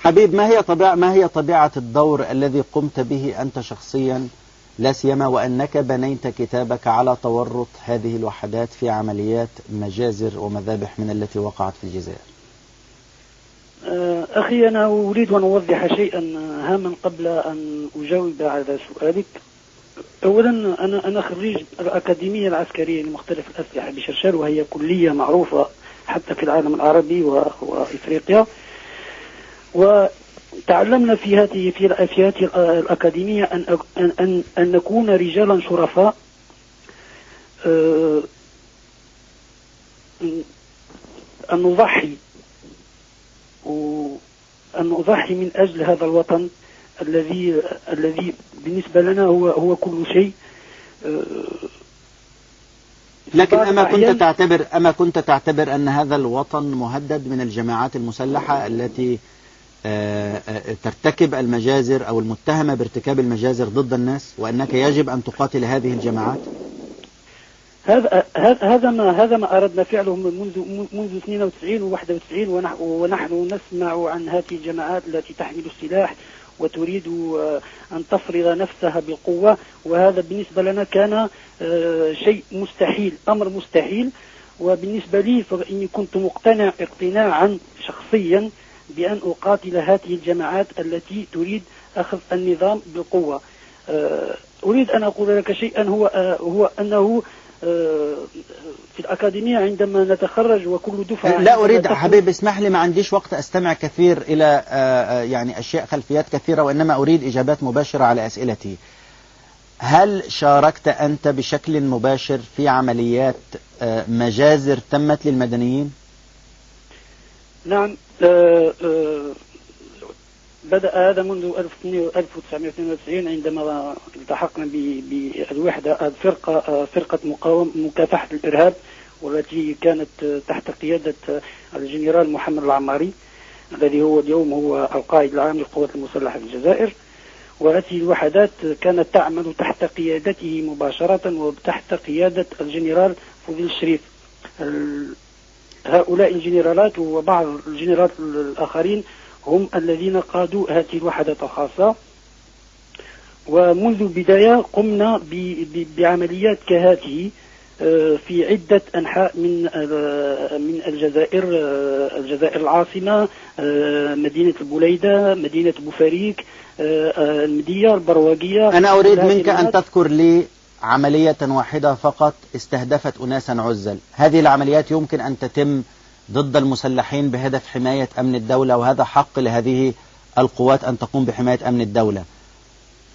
حبيب، ما هي طبيعة الدور الذي قمت به أنت شخصيا، لا سيما وأنك بنيت كتابك على تورط هذه الوحدات في عمليات مجازر ومذابح من التي وقعت في الجزائر؟ أخي، أنا أريد أن أوضح شيئا هاما قبل أن أجاوب على سؤالك. أولا، أنا خريج الأكاديمية العسكرية لمختلف الأسلحة بشرشال، وهي كلية معروفة حتى في العالم العربي وإفريقيا. وتعلمنا في هذه الأكاديمية أن نكون رجالا شرفاء، أن نضحي من أجل هذا الوطن الذي بالنسبة لنا هو كل شيء. لكن أما كنت تعتبر أن هذا الوطن مهدد من الجماعات المسلحة التي ترتكب المجازر أو المتهمة بارتكاب المجازر ضد الناس، وأنك يجب أن تقاتل هذه الجماعات؟ هذا ما أردنا فعله منذ 92 و 91، ونحن نسمع عن هذه الجماعات التي تحمل السلاح وتريد أن تفرض نفسها بالقوة، وهذا بالنسبة لنا كان شيء مستحيل، أمر مستحيل. وبالنسبة لي فإني كنت مقتنع اقتناعا شخصيا بأن أقاتل هذه الجماعات التي تريد أخذ النظام بالقوة. أريد أن أقول لك شيئا، هو أنه في الأكاديمية عندما نتخرج وكل دفعة... لا أريد حبيب، اسمح لي، ما عنديش وقت أستمع كثير إلى يعني أشياء خلفيات كثيرة، وإنما أريد إجابات مباشرة على أسئلتي. هل شاركت أنت بشكل مباشر في عمليات مجازر تمت للمدنيين؟ نعم. بدأ هذا منذ 1992 عندما التحقنا بالوحدة فرقة مكافحة الإرهاب، والتي كانت تحت قيادة الجنرال محمد العماري الذي هو اليوم هو القائد العام للقوات المسلحة في الجزائر. وهذه الوحدات كانت تعمل تحت قيادته مباشرة وتحت قيادة الجنرال فضيل الشريف. هؤلاء الجنرالات وبعض الجنرالات الآخرين هم الذين قادوا هذه الوحدات الخاصة. ومنذ البداية قمنا بعمليات كهذه في عدة أنحاء من الجزائر العاصمة، مدينة البليدة، مدينة بوفريك، المدية البرواقية. أنا أريد منك أن تذكر لي عملية واحدة فقط استهدفت أناسا عزل. هذه العمليات يمكن أن تتم ضد المسلحين بهدف حماية أمن الدولة، وهذا حق لهذه القوات أن تقوم بحماية أمن الدولة.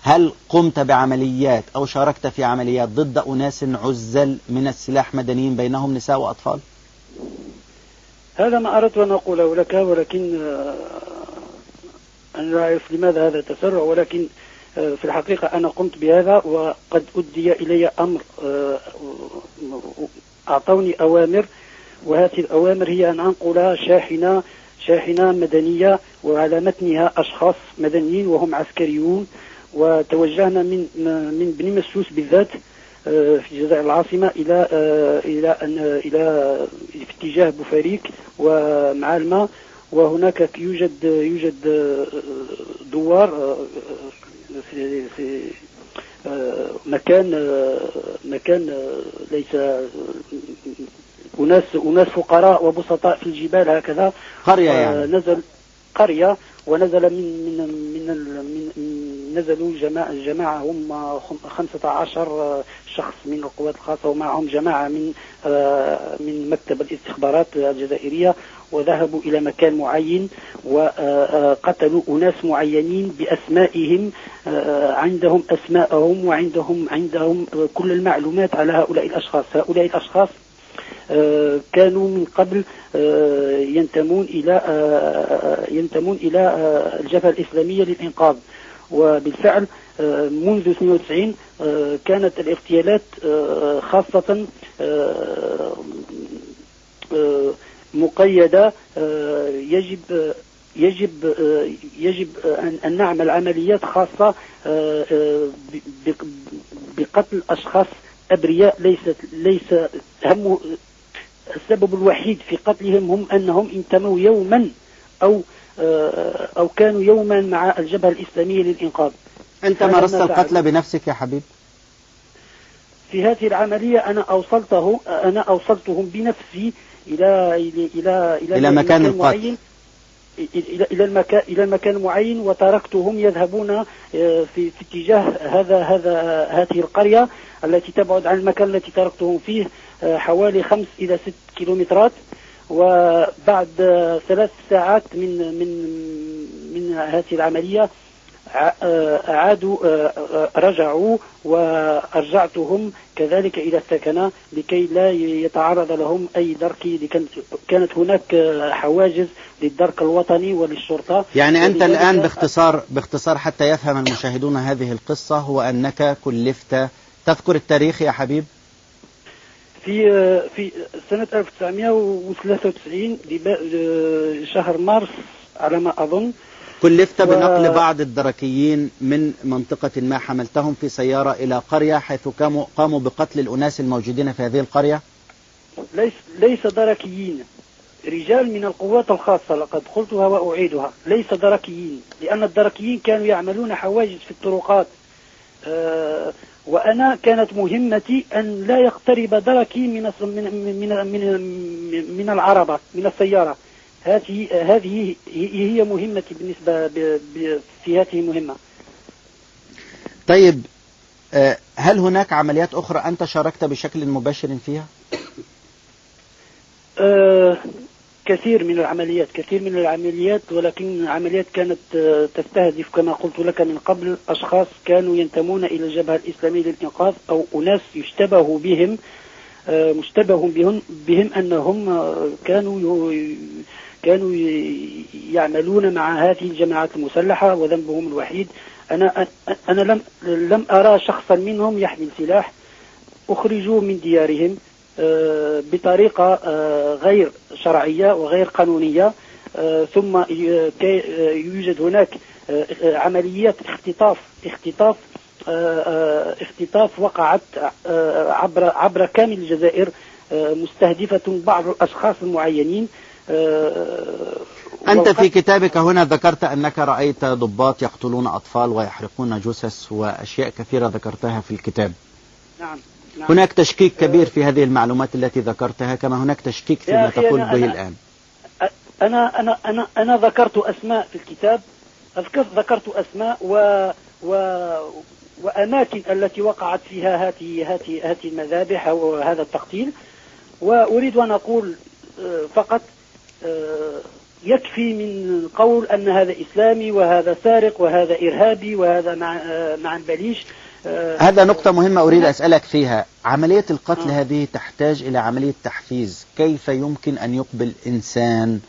هل قمت بعمليات أو شاركت في عمليات ضد أناس عزل من السلاح مدنيين بينهم نساء وأطفال؟ هذا ما أردت أن أقوله لك، ولكن أنا لا أعرف لماذا هذا التسرع، ولكن في الحقيقة أنا قمت بهذا، وقد أدي إلي أمر، أعطوني أوامر، وهذه الأوامر هي أن أنقل شاحنة مدنية وعلى متنها أشخاص مدنيين وهم عسكريون. وتوجهنا من بني مسوس بالذات في الجزائر العاصمة إلى في اتجاه بوفريك ومعالمة. وهناك يوجد دوار في مكان ليس أناس فقراء وبسطاء في الجبال هكذا، قرية يعني. نزل قرية، ونزل نزلوا جماعة هم 15 شخص من القوات الخاصة، ومعهم جماعة من مكتب الاستخبارات الجزائرية، وذهبوا إلى مكان معين وقتلوا أناس معينين بأسمائهم. عندهم أسماءهم وعندهم كل المعلومات على هؤلاء الأشخاص. كانوا من قبل ينتمون إلى الجبهة الإسلامية للإنقاذ. وبالفعل منذ 92 كانت الاغتيالات خاصة مقيدة. يجب أن نعمل عمليات خاصة بقتل أشخاص أبرياء. ليس السبب الوحيد في قتلهم هم أنهم انتموا يوما أو أو كانوا يوما مع الجبهة الإسلامية للإنقاذ. أنت مارست القتل بنفسك يا حبيب؟ في هذه العملية أنا أوصلتهم بنفسي إلى مكان معين، إلى المكان معين، وتركتهم يذهبون في اتجاه هذه القرية التي تبعد عن المكان التي تركتهم فيه حوالي 5 إلى 6 كيلومترات. وبعد 3 ساعات من هذه العملية رجعوا، وأرجعتهم كذلك إلى السكنة لكي لا يتعرض لهم أي درك. كانت هناك حواجز للدرك الوطني وللشرطة. يعني أنت الآن باختصار حتى يفهم المشاهدون هذه القصة، هو أنك كلفت، تذكر التاريخ يا حبيب؟ في سنة 1993 شهر مارس على ما أظن، كلفت بنقل بعض الدركيين من منطقة ما، حملتهم في سيارة إلى قرية حيث قاموا بقتل الأناس الموجودين في هذه القرية. ليس دركيين، رجال من القوات الخاصة، لقد قلتها وأعيدها، ليس دركيين، لأن الدركيين كانوا يعملون حواجز في الطرقات، وأنا كانت مهمتي أن لا يقترب دركي من العربة، من السيارة. هذه هي مهمتي بالنسبة في هذه المهمة. طيب، هل هناك عمليات أخرى أنت شاركت بشكل مباشر فيها؟ كثير من العمليات، ولكن عمليات كانت تستهدف كما قلت لك من قبل أشخاص كانوا ينتمون إلى الجبهة الإسلامية للإنقاذ، أو أناس يشتبه بهم أنهم كانوا يعملون مع هذه الجماعات المسلحة، وذنبهم الوحيد أنا لم أرى شخصا منهم يحمل سلاح. أخرجوا من ديارهم بطريقة غير شرعية وغير قانونية، ثم يوجد هناك عمليات اختطاف وقعت عبر كامل الجزائر، مستهدفة بعض الأشخاص المعينين. أنت في كتابك هنا ذكرت أنك رأيت ضباط يقتلون أطفال ويحرقون جثث وأشياء كثيرة ذكرتها في الكتاب. نعم. هناك تشكيك كبير في هذه المعلومات التي ذكرتها، كما هناك تشكيك فيما تقول به الآن. أنا ذكرت أسماء في الكتاب، ذكرت أسماء وأماكن التي وقعت فيها هذه المذابح أو هذا التقتيل. وأريد أن أقول فقط يكفي من قول أن هذا إسلامي وهذا سارق وهذا إرهابي وهذا مع بليش. هذا نقطة مهمة أريد أسألك فيها. عملية القتل هذه تحتاج إلى عملية تحفيز. كيف يمكن أن يقبل إنسان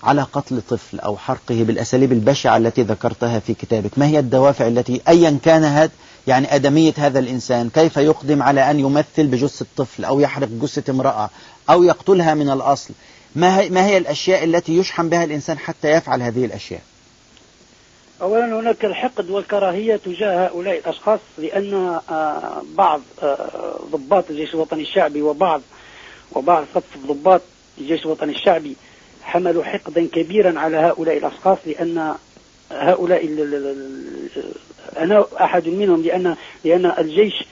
على قتل طفل أو حرقه بالأساليب البشعة التي ذكرتها في كتابك؟ ما هي الدوافع التي أيا كان يعني أدمية هذا الإنسان، كيف يقدم على أن يمثل بجثة طفل أو يحرق جثة امرأة أو يقتلها من الأصل؟ ما هي الأشياء التي يشحن بها الإنسان حتى يفعل هذه الأشياء؟ أولا هناك الحقد والكراهية تجاه هؤلاء الأشخاص، لأن بعض ضباط الجيش الوطني الشعبي وبعض صف ضباط الجيش الوطني الشعبي حملوا حقدا كبيرا على هؤلاء الأشخاص، لأن هؤلاء أنا أحد منهم، لأن الجيش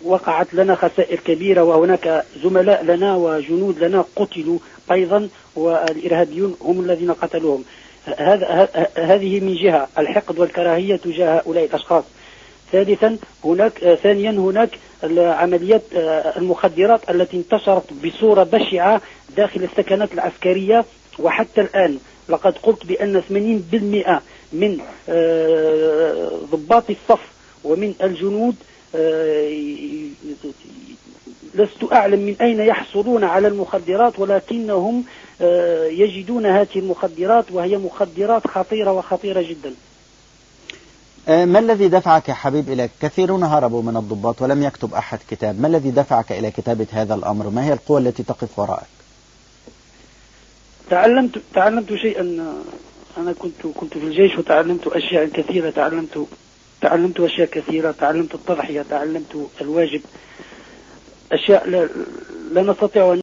وقعت لنا خسائر كبيرة، وهناك زملاء لنا وجنود لنا قتلوا أيضا، والإرهابيون هم الذين قتلوهم. هذه من جهة الحقد والكراهية تجاه هؤلاء الأشخاص. ثانيا هناك عمليات المخدرات التي انتشرت بصورة بشعة داخل السكنات العسكرية، وحتى الآن لقد قلت بأن 80% من ضباط الصف ومن الجنود لست أعلم من أين يحصلون على المخدرات، ولكنهم يجدون هذه المخدرات، وهي مخدرات خطيرة وخطيرة جدا. ما الذي دفعك يا حبيب إلى كثيرون هربوا من الضباط ولم يكتب أحد كتاب؟ ما الذي دفعك إلى كتابة هذا الأمر؟ ما هي القوة التي تقف وراءك؟ تعلمت شيئا. أنا كنت في الجيش وتعلمت أشياء كثيرة. تعلمت أشياء كثيرة، تعلمت التضحية، تعلمت الواجب، أشياء لا نستطيع أن